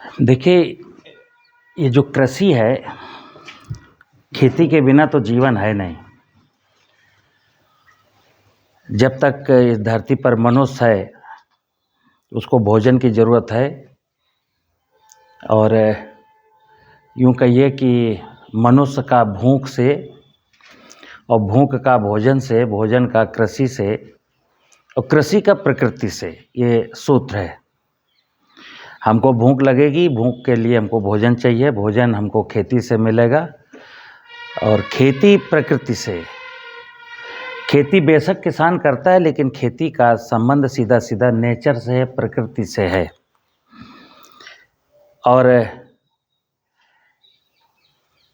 देखिए, ये जो कृषि है, खेती के बिना तो जीवन है नहीं। जब तक इस धरती पर मनुष्य है, उसको भोजन की ज़रूरत है। और यूँ कहिए कि मनुष्य का भूख से और भूख का भोजन से, भोजन का कृषि से और कृषि का प्रकृति से, ये सूत्र है। हमको भूख लगेगी, भूख के लिए हमको भोजन चाहिए, भोजन हमको खेती से मिलेगा और खेती प्रकृति से। खेती बेशक किसान करता है, लेकिन खेती का संबंध सीधा सीधा नेचर से है, प्रकृति से है। और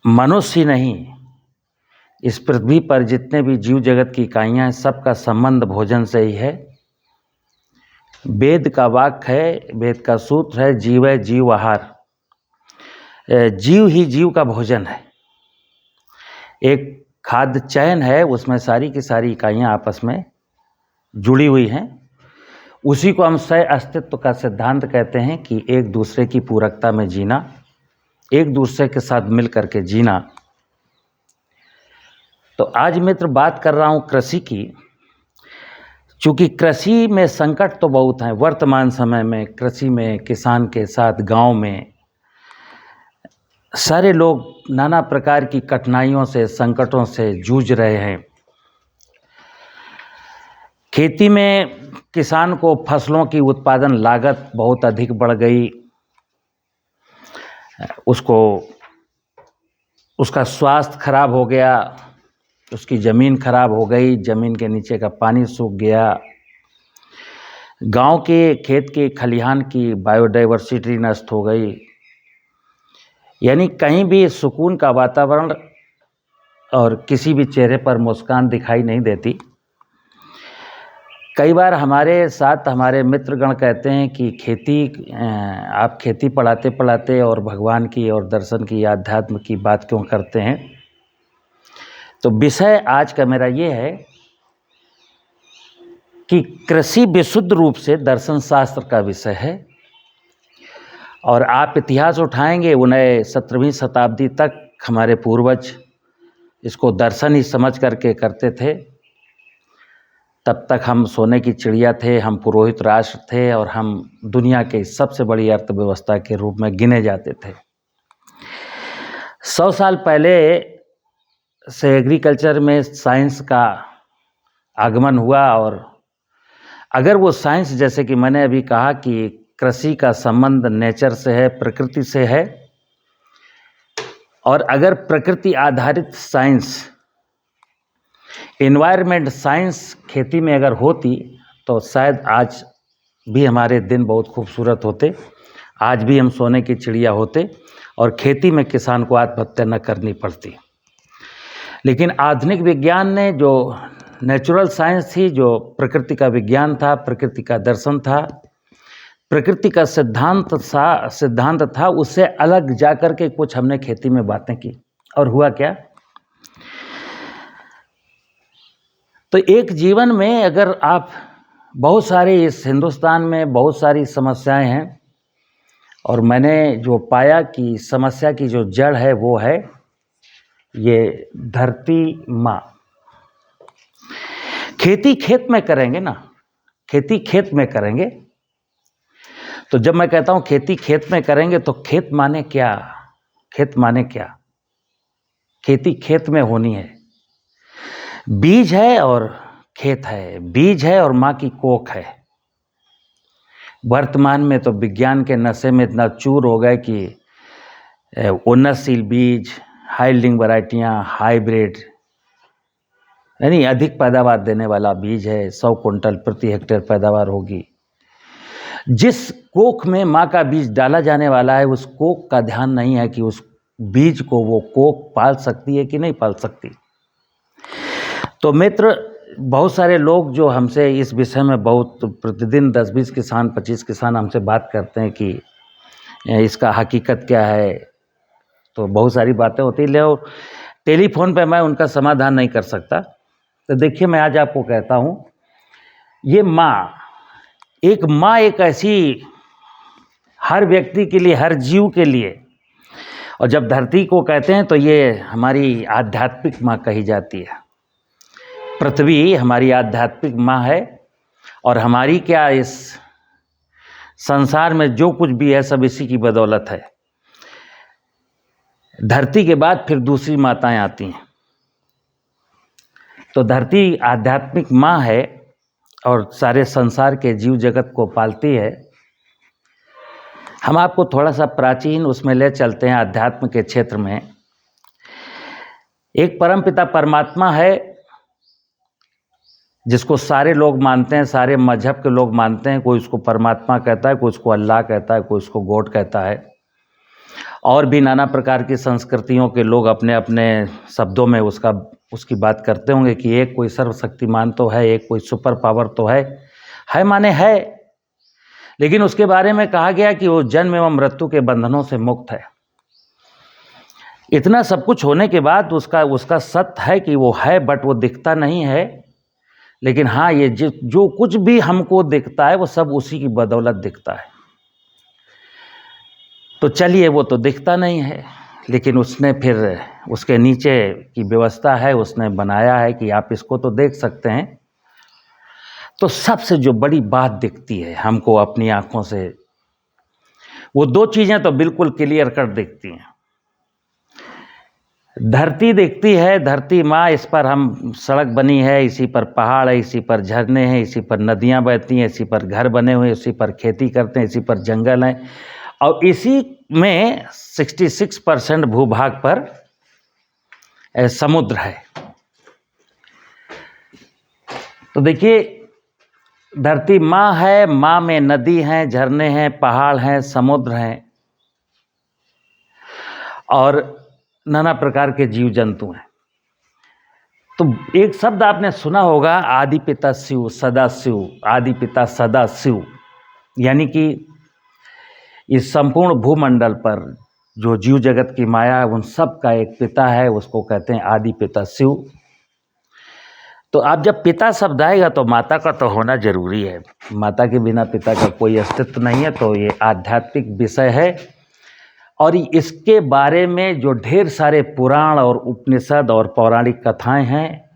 मनुष्य ही नहीं, इस पृथ्वी पर जितने भी जीव जगत की इकाइयाँ हैं, सबका संबंध भोजन से ही है। वेद का वाक्य है, वेद का सूत्र है, जीवै जीव आहार। जीव ही जीव का भोजन है। एक खाद्य चयन है, उसमें सारी की सारी इकाइयाँ आपस में जुड़ी हुई हैं। उसी को हम सह अस्तित्व का सिद्धांत कहते हैं कि एक दूसरे की पूरकता में जीना, एक दूसरे के साथ मिल करके जीना। तो आज मित्र बात कर रहा हूँ कृषि की, चूँकि कृषि में संकट तो बहुत हैं। वर्तमान समय में कृषि में किसान के साथ गांव में सारे लोग नाना प्रकार की कठिनाइयों से, संकटों से जूझ रहे हैं। खेती में किसान को फसलों की उत्पादन लागत बहुत अधिक बढ़ गई, उसका स्वास्थ्य खराब हो गया, उसकी ज़मीन खराब हो गई, ज़मीन के नीचे का पानी सूख गया, गांव के खेत के खलिहान की बायोडाइवर्सिटी नष्ट हो गई। यानी कहीं भी सुकून का वातावरण और किसी भी चेहरे पर मुस्कान दिखाई नहीं देती। कई बार हमारे साथ हमारे मित्रगण कहते हैं कि आप खेती पढ़ाते पढ़ाते और भगवान की और दर्शन की, आध्यात्म की बात क्यों करते हैं। तो विषय आज का मेरा ये है कि कृषि विशुद्ध रूप से दर्शन शास्त्र का विषय है। और आप इतिहास उठाएंगे, 17वीं शताब्दी तक हमारे पूर्वज इसको दर्शन ही समझ करके करते थे। तब तक हम सोने की चिड़िया थे, हम पुरोहित राष्ट्र थे और हम दुनिया के सबसे बड़ी अर्थव्यवस्था के रूप में गिने जाते थे। 100 साल पहले से एग्रीकल्चर में साइंस का आगमन हुआ। और अगर वो साइंस, जैसे कि मैंने अभी कहा कि कृषि का संबंध नेचर से है, प्रकृति से है, और अगर प्रकृति आधारित साइंस, एनवायरनमेंट साइंस खेती में अगर होती तो शायद आज भी हमारे दिन बहुत खूबसूरत होते, आज भी हम सोने की चिड़िया होते और खेती में किसान को आत्महत्या न करनी पड़ती। लेकिन आधुनिक विज्ञान ने, जो नेचुरल साइंस थी, जो प्रकृति का विज्ञान था, प्रकृति का दर्शन था, प्रकृति का सिद्धांत था, उससे अलग जाकर के कुछ हमने खेती में बातें की। और हुआ क्या, तो एक जीवन में अगर आप बहुत सारे, इस हिंदुस्तान में बहुत सारी समस्याएं हैं, और मैंने जो पाया कि समस्या की जो जड़ है वो है ये धरती माँ। खेती खेत में करेंगे ना, खेती खेत में करेंगे। तो जब मैं कहता हूँ खेती खेत में करेंगे तो खेत माने क्या, खेत माने क्या, खेती खेत में होनी है। बीज है और खेत है, बीज है और माँ की कोख है। वर्तमान में तो विज्ञान के नशे में इतना चूर हो गए कि उन्नतशील बीज, हाई यील्डिंग वैरायटियाँ, हाइब्रिड, यानी अधिक पैदावार देने वाला बीज है, 100 कुंटल प्रति हेक्टेयर पैदावार होगी। जिस कोख में माँ का बीज डाला जाने वाला है, उस कोख का ध्यान नहीं है कि उस बीज को वो कोख पाल सकती है कि नहीं पाल सकती। तो मित्र, बहुत सारे लोग जो हमसे इस विषय में बहुत प्रतिदिन 10-20 किसान, 25 किसान हमसे बात करते हैं कि इसका हकीकत क्या है। तो बहुत सारी बातें होती है, और टेलीफोन पे मैं उनका समाधान नहीं कर सकता। तो देखिए, मैं आज आपको कहता हूँ, ये माँ एक ऐसी हर व्यक्ति के लिए, हर जीव के लिए। और जब धरती को कहते हैं तो ये हमारी आध्यात्मिक माँ कही जाती है। पृथ्वी हमारी आध्यात्मिक माँ है, और हमारी क्या, इस संसार में जो कुछ भी है सब इसी की बदौलत है। धरती के बाद फिर दूसरी माताएं आती हैं। तो धरती आध्यात्मिक माँ है और सारे संसार के जीव जगत को पालती है। हम आपको थोड़ा सा प्राचीन उसमें ले चलते हैं, अध्यात्म के क्षेत्र में। एक परमपिता परमात्मा है जिसको सारे लोग मानते हैं, सारे मजहब के लोग मानते हैं। कोई उसको परमात्मा कहता है, कोई उसको अल्लाह कहता है, कोई उसको गॉड कहता है। और भी नाना प्रकार की संस्कृतियों के लोग अपने अपने शब्दों में उसकी बात करते होंगे कि एक कोई सर्वशक्तिमान तो है, एक कोई सुपर पावर तो है माने है। लेकिन उसके बारे में कहा गया कि वो जन्म एवं मृत्यु के बंधनों से मुक्त है। इतना सब कुछ होने के बाद उसका सत्य है कि वो है, बट वो दिखता नहीं है। लेकिन हाँ, ये जो कुछ भी हमको दिखता है वो सब उसी की बदौलत दिखता है। तो चलिए, वो तो दिखता नहीं है, लेकिन उसने फिर उसके नीचे की व्यवस्था है, उसने बनाया है कि आप इसको तो देख सकते हैं। तो सबसे जो बड़ी बात दिखती है हमको अपनी आंखों से, वो दो चीज़ें तो बिल्कुल क्लियर कट दिखती हैं। धरती दिखती है, धरती माँ, इस पर हम सड़क बनी है, इसी पर पहाड़ है, इसी पर झरने हैं, इसी पर नदियाँ बहती हैं, इसी पर घर बने हुए, इसी पर खेती करते हैं, इसी पर जंगल हैं, और इसी में 66% भूभाग पर समुद्र है। तो देखिए, धरती माँ है, माँ में नदी हैं, झरने हैं, पहाड़ हैं, समुद्र हैं, और नाना प्रकार के जीव जंतु हैं। तो एक शब्द आपने सुना होगा, आदि पिता शिव सदा शिव, आदि पिता सदा शिव। यानी कि इस संपूर्ण भूमंडल पर जो जीव जगत की माया है, उन सब का एक पिता है, उसको कहते हैं आदि पिता शिव। तो आप जब पिता शब्द आएगा तो माता का तो होना जरूरी है। माता के बिना पिता का कोई अस्तित्व नहीं है। तो ये आध्यात्मिक विषय है, और इसके बारे में जो ढेर सारे पुराण और उपनिषद और पौराणिक कथाएं हैं,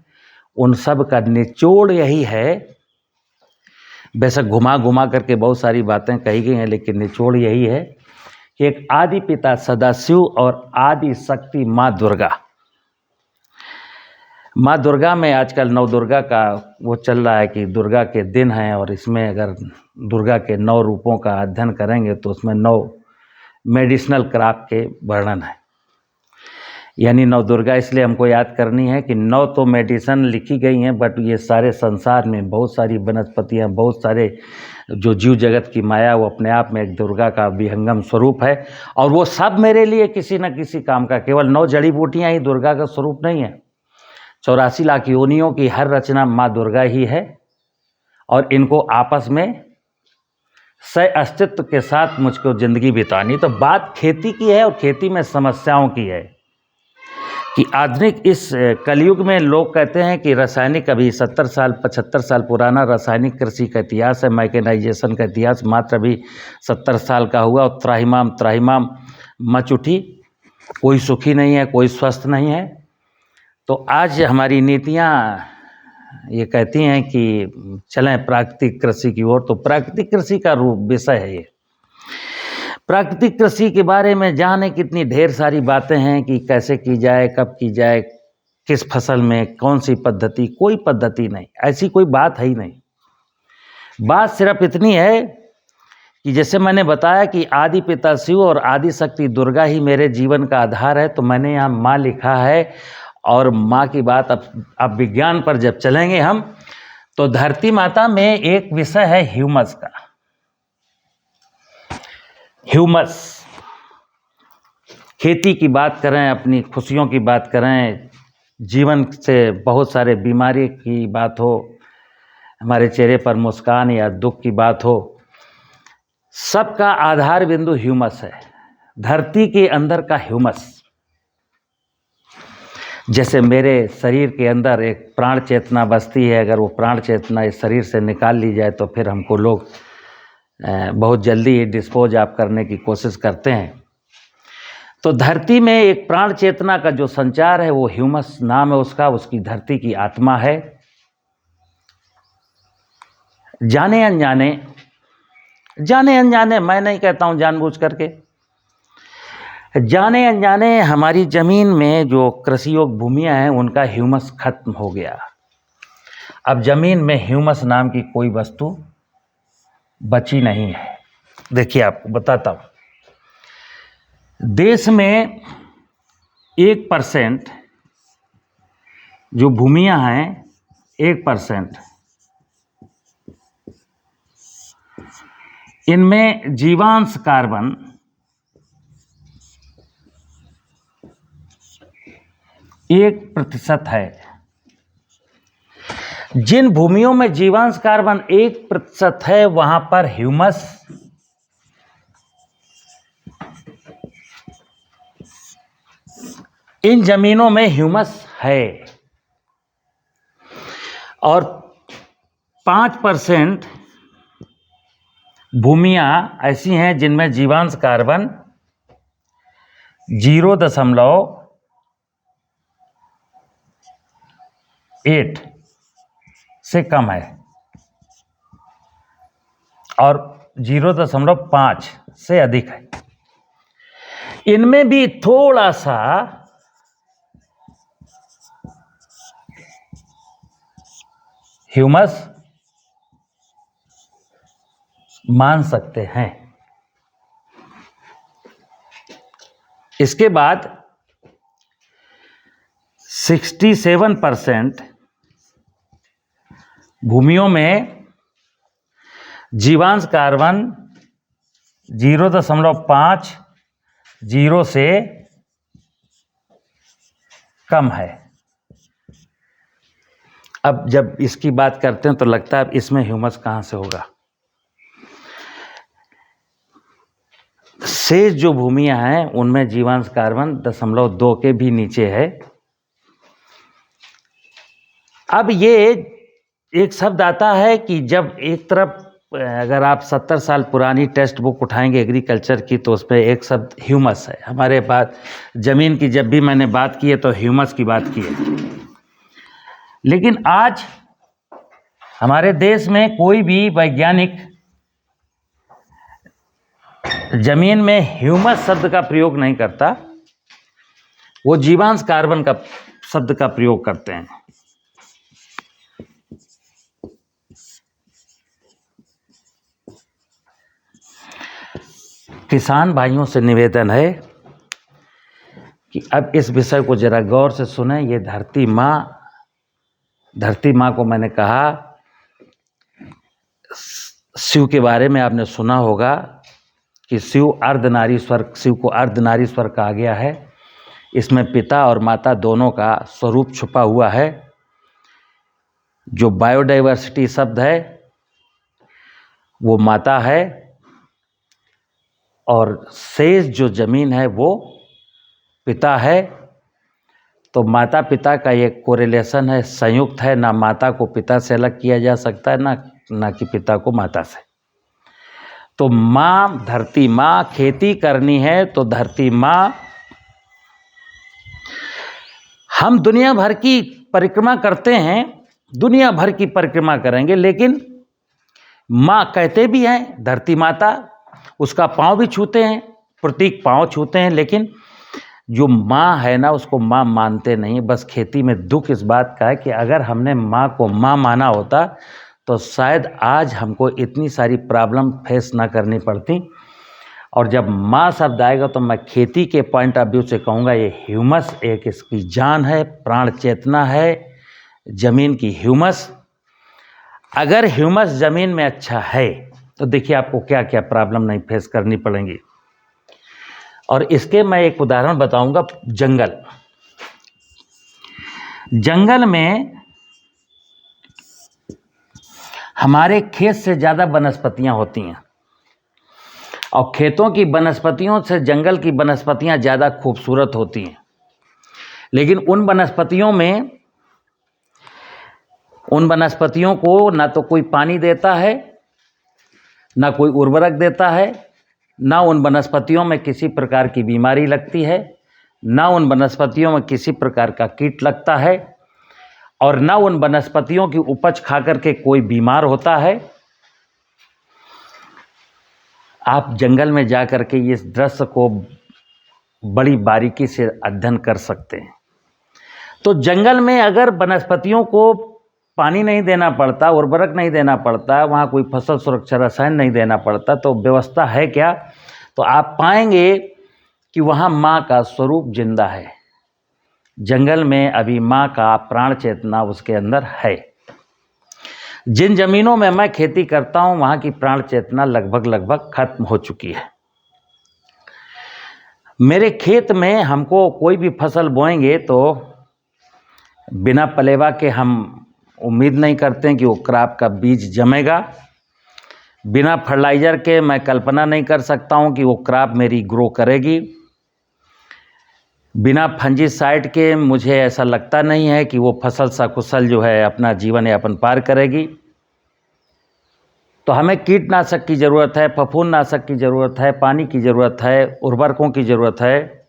उन सब का निचोड़ यही है। वैसे घुमा घुमा करके बहुत सारी बातें कही गई हैं, लेकिन निचोड़ यही है कि एक आदि पिता सदाशिव और आदि शक्ति माँ दुर्गा। माँ दुर्गा में आजकल नव दुर्गा का वो चल रहा है कि दुर्गा के दिन हैं, और इसमें अगर दुर्गा के 9 रूपों का अध्ययन करेंगे तो उसमें 9 मेडिसिनल क्राफ्ट के वर्णन है। यानी 9 दुर्गा इसलिए हमको याद करनी है कि 9 तो मेडिसिन लिखी गई हैं, बट ये सारे संसार में बहुत सारी वनस्पतियाँ, बहुत सारे जो जीव जगत की माया, वो अपने आप में एक दुर्गा का विहंगम स्वरूप है। और वो सब मेरे लिए किसी न किसी काम का, केवल 9 जड़ी बूटियाँ ही दुर्गा का स्वरूप नहीं है। 84 लाख योनियों की हर रचना माँ दुर्गा ही है, और इनको आपस में सह अस्तित्व के साथ मुझको ज़िंदगी बितानी। तो बात खेती की है, और खेती में समस्याओं की है कि आधुनिक इस कलयुग में लोग कहते हैं कि रासायनिक, अभी 70 साल 75 साल पुराना रासायनिक कृषि का इतिहास है, मैकेनाइजेशन का इतिहास मात्र अभी 70 साल का हुआ, और त्राहिमाम त्राहिमाम मच उठी। कोई सुखी नहीं है, कोई स्वस्थ नहीं है। तो आज हमारी नीतियाँ ये कहती हैं कि चलें प्राकृतिक कृषि की ओर। तो प्राकृतिक कृषि का रूप विषय है ये। प्राकृतिक कृषि के बारे में जाने कितनी ढेर सारी बातें हैं कि कैसे की जाए, कब की जाए, किस फसल में कौन सी पद्धति। कोई पद्धति नहीं, ऐसी कोई बात है ही नहीं। बात सिर्फ इतनी है कि जैसे मैंने बताया कि आदि पिता शिव और आदि शक्ति दुर्गा ही मेरे जीवन का आधार है, तो मैंने यहाँ माँ लिखा है। और माँ की बात अब विज्ञान पर जब चलेंगे हम, तो धरती माता में एक विषय है ह्यूमस का। ह्यूमस, खेती की बात करें, अपनी खुशियों की बात करें, जीवन से बहुत सारे बीमारी की बात हो, हमारे चेहरे पर मुस्कान या दुख की बात हो, सबका आधार बिंदु ह्यूमस है। धरती के अंदर का ह्यूमस। जैसे मेरे शरीर के अंदर एक प्राण चेतना बसती है, अगर वो प्राण चेतना इस शरीर से निकाल ली जाए तो फिर हमको लोग बहुत जल्दी डिस्पोज आप करने की कोशिश करते हैं। तो धरती में एक प्राण चेतना का जो संचार है वो ह्यूमस नाम है उसका, उसकी धरती की आत्मा है। जाने अनजाने मैं नहीं कहता हूँ जानबूझ करके, जाने अनजाने हमारी जमीन में जो कृषि योग्य भूमियाँ हैं उनका ह्यूमस खत्म हो गया। अब जमीन में ह्यूमस नाम की कोई वस्तु बची नहीं है। देखिए आपको बताता हूँ, देश में 1% जो भूमियाँ हैं, 1% इनमें जीवांश कार्बन 1% है। जिन भूमियों में जीवांश कार्बन 1% है वहां पर ह्यूमस इन जमीनों में ह्यूमस है, और 5% भूमियां ऐसी हैं जिनमें जीवांश कार्बन 0.8 से कम है और 0.5 से अधिक है। इनमें भी थोड़ा सा ह्यूमस मान सकते हैं। इसके बाद 67% भूमियों में जीवांश कार्बन 0.50 से कम है। अब जब इसकी बात करते हैं तो लगता है इसमें ह्यूमस कहाँ से होगा। शेष जो भूमियां हैं उनमें जीवांश कार्बन 0.2 के भी नीचे है। अब ये एक शब्द आता है कि जब एक तरफ अगर आप 70 साल पुरानी टेक्स्ट बुक उठाएंगे एग्रीकल्चर की तो उसमें एक शब्द ह्यूमस है। हमारे पास ज़मीन की जब भी मैंने बात की है तो ह्यूमस की बात की है, लेकिन आज हमारे देश में कोई भी वैज्ञानिक जमीन में ह्यूमस शब्द का प्रयोग नहीं करता, वो जीवांश कार्बन का शब्द का प्रयोग करते हैं। किसान भाइयों से निवेदन है कि अब इस विषय को जरा गौर से सुने। ये धरती माँ को मैंने कहा, शिव के बारे में आपने सुना होगा कि शिव को अर्धनारीश्वर कहा गया है। इसमें पिता और माता दोनों का स्वरूप छुपा हुआ है। जो बायोडाइवर्सिटी शब्द है वो माता है, और शेष जो जमीन है वो पिता है। तो माता पिता का एक कोरिलेशन है, संयुक्त है। ना माता को पिता से अलग किया जा सकता है, ना कि पिता को माता से। तो माँ, धरती माँ, खेती करनी है तो धरती माँ। हम दुनिया भर की परिक्रमा करते हैं, दुनिया भर की परिक्रमा करेंगे, लेकिन माँ कहते भी हैं धरती माता, उसका पाँव भी छूते हैं, प्रतीक पाँव छूते हैं, लेकिन जो माँ है ना उसको माँ मानते नहीं। बस खेती में दुख इस बात का है कि अगर हमने माँ को माँ माना होता तो शायद आज हमको इतनी सारी प्रॉब्लम फेस ना करनी पड़ती। और जब माँ शब्द आएगा तो मैं खेती के पॉइंट ऑफ व्यू से कहूँगा ये ह्यूमस एक इसकी जान है, प्राण चेतना है जमीन की ह्यूमस। अगर ह्यूमस जमीन में अच्छा है तो देखिए आपको क्या क्या प्रॉब्लम नहीं फेस करनी पड़ेंगी। और इसके मैं एक उदाहरण बताऊंगा। जंगल में हमारे खेत से ज़्यादा वनस्पतियाँ होती हैं, और खेतों की वनस्पतियों से जंगल की वनस्पतियाँ ज़्यादा खूबसूरत होती हैं। लेकिन उन वनस्पतियों को ना तो कोई पानी देता है, ना कोई उर्वरक देता है, ना उन वनस्पतियों में किसी प्रकार की बीमारी लगती है, ना उन वनस्पतियों में किसी प्रकार का कीट लगता है, और ना उन वनस्पतियों की उपज खा करके कोई बीमार होता है। आप जंगल में जा कर के इस दृश्य को बड़ी बारीकी से अध्ययन कर सकते हैं। तो जंगल में अगर वनस्पतियों को पानी नहीं देना पड़ता, उर्वरक नहीं देना पड़ता, वहाँ कोई फसल सुरक्षा रसायन नहीं देना पड़ता, तो व्यवस्था है क्या? तो आप पाएंगे कि वहाँ माँ का स्वरूप जिंदा है। जंगल में अभी माँ का प्राण चेतना उसके अंदर है। जिन जमीनों में मैं खेती करता हूँ वहाँ की प्राण चेतना लगभग खत्म हो चुकी है। मेरे खेत में हमको कोई भी फसल बोएंगे तो बिना पलेवा के हम उम्मीद नहीं करते हैं कि वो क्रॉप का बीज जमेगा। बिना फर्टिलाइज़र के मैं कल्पना नहीं कर सकता हूँ कि वो क्रॉप मेरी ग्रो करेगी। बिना फंजीसाइड के मुझे ऐसा लगता नहीं है कि वो फसल सकुशल जो है अपना जीवन यापन पार करेगी। तो हमें कीटनाशक की ज़रूरत है, फफूंदनाशक की ज़रूरत है, पानी की ज़रूरत है, उर्वरकों की ज़रूरत है।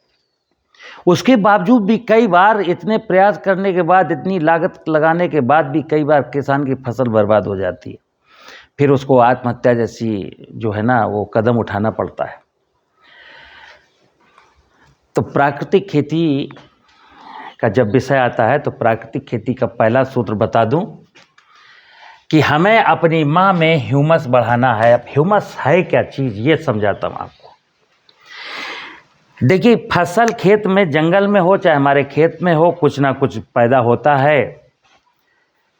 उसके बावजूद भी कई बार इतने प्रयास करने के बाद, इतनी लागत लगाने के बाद भी कई बार किसान की फसल बर्बाद हो जाती है। फिर उसको आत्महत्या जैसी जो है ना वो कदम उठाना पड़ता है। तो प्राकृतिक खेती का जब विषय आता है तो प्राकृतिक खेती का पहला सूत्र बता दूं कि हमें अपनी माँ में ह्यूमस बढ़ाना है। अब ह्यूमस है क्या चीज़, ये समझाता हूँ आपको। देखिए, फसल खेत में, जंगल में हो चाहे हमारे खेत में हो, कुछ ना कुछ पैदा होता है।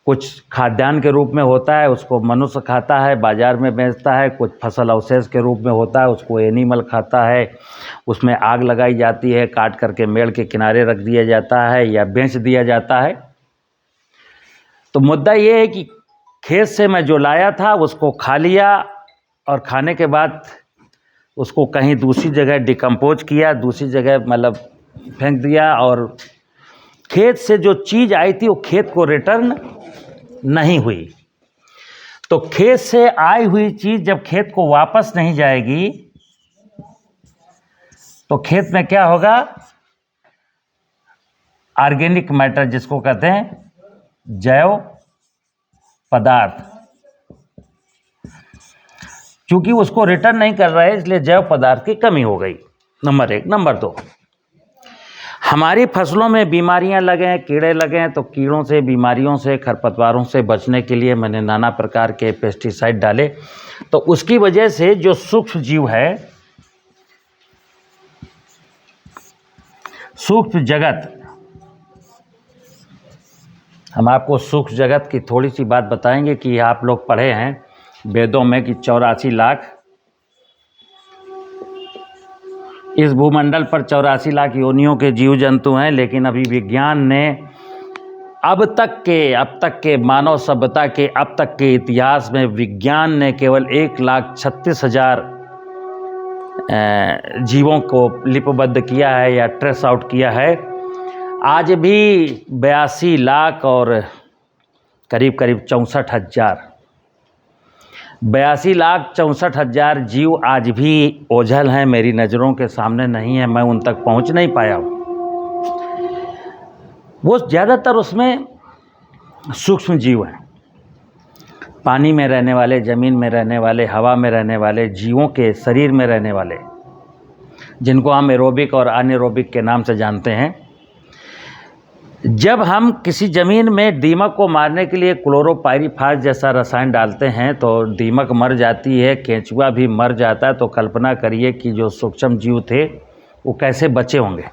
कुछ खाद्यान्न के रूप में होता है, उसको मनुष्य खाता है, बाजार में बेचता है। कुछ फसल अवशेष के रूप में होता है, उसको एनिमल खाता है। उसमें आग लगाई जाती है, काट करके मेड़ के किनारे रख दिया जाता है या बेच दिया जाता है। तो मुद्दा ये है कि खेत से मैं जो लाया था उसको खा लिया और खाने के बाद उसको कहीं दूसरी जगह डिकम्पोज किया, दूसरी जगह मतलब फेंक दिया, और खेत से जो चीज़ आई थी वो खेत को रिटर्न नहीं हुई। तो खेत से आई हुई चीज़ जब खेत को वापस नहीं जाएगी तो खेत में क्या होगा? ऑर्गेनिक मैटर, जिसको कहते हैं जैव पदार्थ। क्योंकि उसको रिटर्न नहीं कर रहा है इसलिए जैव पदार्थ की कमी हो गई, नंबर 1। नंबर 2, हमारी फसलों में बीमारियां लगे, कीड़े लगे, तो कीड़ों से, बीमारियों से, खरपतवारों से बचने के लिए मैंने नाना प्रकार के पेस्टिसाइड डाले। तो उसकी वजह से जो सूक्ष्म जीव है, सूक्ष्म जगत, हम आपको सूक्ष्म जगत की थोड़ी सी बात बताएंगे कि आप लोग पढ़े हैं वेदों में कि 84 लाख इस भूमंडल पर 84 लाख योनियों के जीव जंतु हैं। लेकिन अभी विज्ञान ने अब तक के मानव सभ्यता के अब तक के इतिहास में विज्ञान ने केवल 1,36,000 जीवों को लिपिबद्ध किया है या ट्रेस आउट किया है। आज भी 82 लाख और करीब 64,000, 82 लाख 64,000 जीव आज भी ओझल हैं, मेरी नज़रों के सामने नहीं है, मैं उन तक पहुंच नहीं पाया हूँ। वो ज़्यादातर उसमें सूक्ष्म जीव हैं, पानी में रहने वाले, ज़मीन में रहने वाले, हवा में रहने वाले, जीवों के शरीर में रहने वाले, जिनको हम एरोबिक और अनएरोबिक के नाम से जानते हैं। जब हम किसी ज़मीन में दीमक को मारने के लिए क्लोरोपाइरीफास जैसा रसायन डालते हैं तो दीमक मर जाती है, केंचुआ भी मर जाता है। तो कल्पना करिए कि जो सूक्ष्म जीव थे वो कैसे बचे होंगे।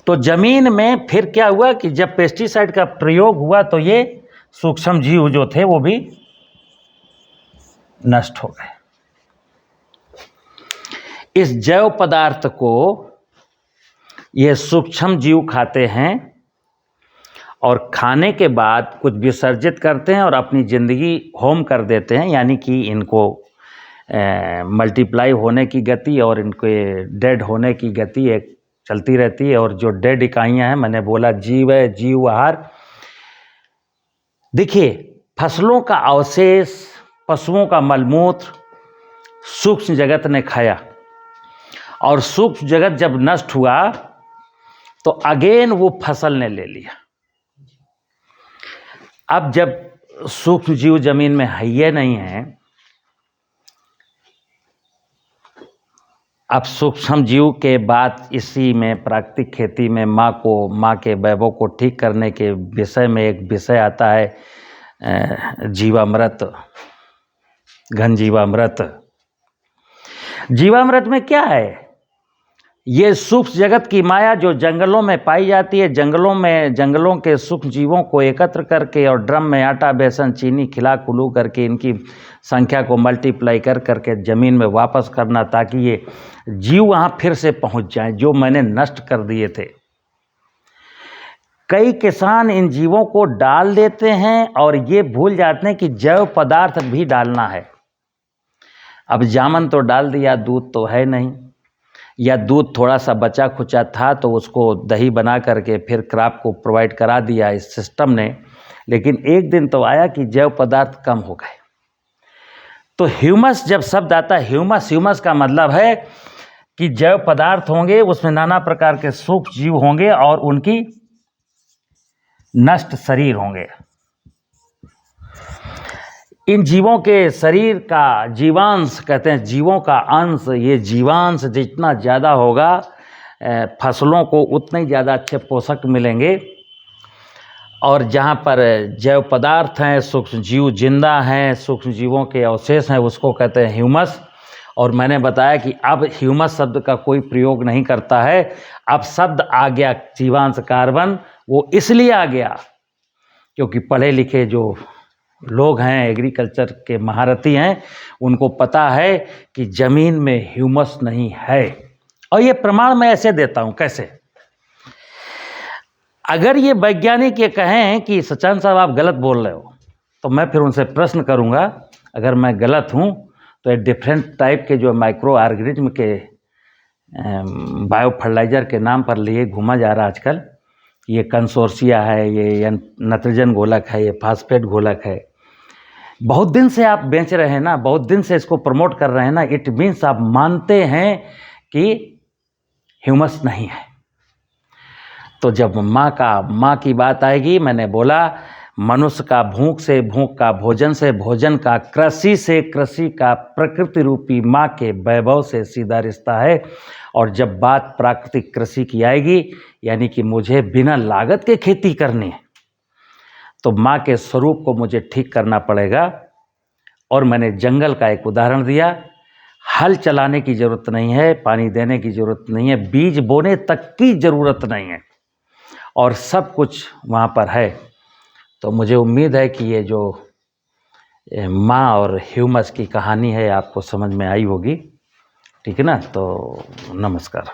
तो ज़मीन में फिर क्या हुआ कि जब पेस्टिसाइड का प्रयोग हुआ तो ये सूक्ष्म जीव जो थे वो भी नष्ट हो गए। इस जैव पदार्थ को ये सूक्ष्म जीव खाते हैं और खाने के बाद कुछ विसर्जित करते हैं और अपनी ज़िंदगी होम कर देते हैं, यानी कि इनको मल्टीप्लाई होने की गति और इनके डेड होने की गति एक चलती रहती है। और जो डेड इकाइयाँ हैं, मैंने बोला जीव है, जीव आहार। देखिए, फसलों का अवशेष पशुओं का मलमूत्र सूक्ष्म जगत ने खाया, और सूक्ष्म जगत जब नष्ट हुआ तो अगेन वो फसल ने ले लिया। अब जब सूक्ष्म जीव जमीन में है नहीं है, अब सूक्ष्म जीव के बाद इसी में प्राकृतिक खेती में माँ के वैभव को ठीक करने के विषय में एक विषय आता है जीवामृत, घन जीवामृत। जीवामृत में क्या है? ये सूक्ष्म जगत की माया जो जंगलों में पाई जाती है, जंगलों के सूक्ष्म जीवों को एकत्र करके और ड्रम में आटा बेसन चीनी खिला कुलू करके इनकी संख्या को मल्टीप्लाई कर करके ज़मीन में वापस करना, ताकि ये जीव वहाँ फिर से पहुँच जाएं जो मैंने नष्ट कर दिए थे। कई किसान इन जीवों को डाल देते हैं और ये भूल जाते हैं कि जैव पदार्थ भी डालना है। अब जामन तो डाल दिया, दूध तो है नहीं, या दूध थोड़ा सा बचा खुचा था तो उसको दही बना करके फिर क्रॉप को प्रोवाइड करा दिया इस सिस्टम ने। लेकिन एक दिन तो आया कि जैव पदार्थ कम हो गए। तो ह्यूमस जब शब्द आता है, ह्यूमस का मतलब है कि जैव पदार्थ होंगे, उसमें नाना प्रकार के सूक्ष्म जीव होंगे और उनकी नष्ट शरीर होंगे। इन जीवों के शरीर का जीवांश, कहते हैं जीवों का अंश, ये जीवांश जितना ज़्यादा होगा फसलों को उतने ही ज़्यादा अच्छे पोषक मिलेंगे। और जहाँ पर जैव पदार्थ हैं, सूक्ष्म जीव जिंदा हैं, सूक्ष्म जीवों के अवशेष हैं, उसको कहते हैं ह्यूमस। और मैंने बताया कि अब ह्यूमस शब्द का कोई प्रयोग नहीं करता है। अब शब्द आ गया जीवांश कार्बन। वो इसलिए आ गया क्योंकि पढ़े लिखे जो लोग हैं, एग्रीकल्चर के महारथी हैं, उनको पता है कि ज़मीन में ह्यूमस नहीं है। और ये प्रमाण मैं ऐसे देता हूँ। कैसे? अगर ये वैज्ञानिक ये कहें कि सचान साहब आप गलत बोल रहे हो, तो मैं फिर उनसे प्रश्न करूँगा, अगर मैं गलत हूँ तो एक डिफरेंट टाइप के जो माइक्रो ऑर्गेनिज्म के बायो फर्टिलाइजर के नाम पर लिए घूमा जा रहा आजकल, ये कंसोर्सिया है, ये नाइट्रोजन घोलक है, ये फास्फेट घोलक है, बहुत दिन से आप बेच रहे हैं ना, बहुत दिन से इसको प्रमोट कर रहे हैं ना, इट मीन्स आप मानते हैं कि ह्यूमस नहीं है। तो जब माँ की बात आएगी, मैंने बोला मनुष्य का भूख से, भूख का भोजन से, भोजन का कृषि से, कृषि का प्रकृति रूपी माँ के वैभव से सीधा रिश्ता है। और जब बात प्राकृतिक कृषि की आएगी, यानी कि मुझे बिना लागत के खेती करनी है, तो माँ के स्वरूप को मुझे ठीक करना पड़ेगा। और मैंने जंगल का एक उदाहरण दिया। हल चलाने की ज़रूरत नहीं है, पानी देने की ज़रूरत नहीं है, बीज बोने तक की ज़रूरत नहीं है, और सब कुछ वहाँ पर है। तो मुझे उम्मीद है कि ये जो माँ और ह्यूमस की कहानी है आपको समझ में आई होगी। ठीक है ना? तो नमस्कार।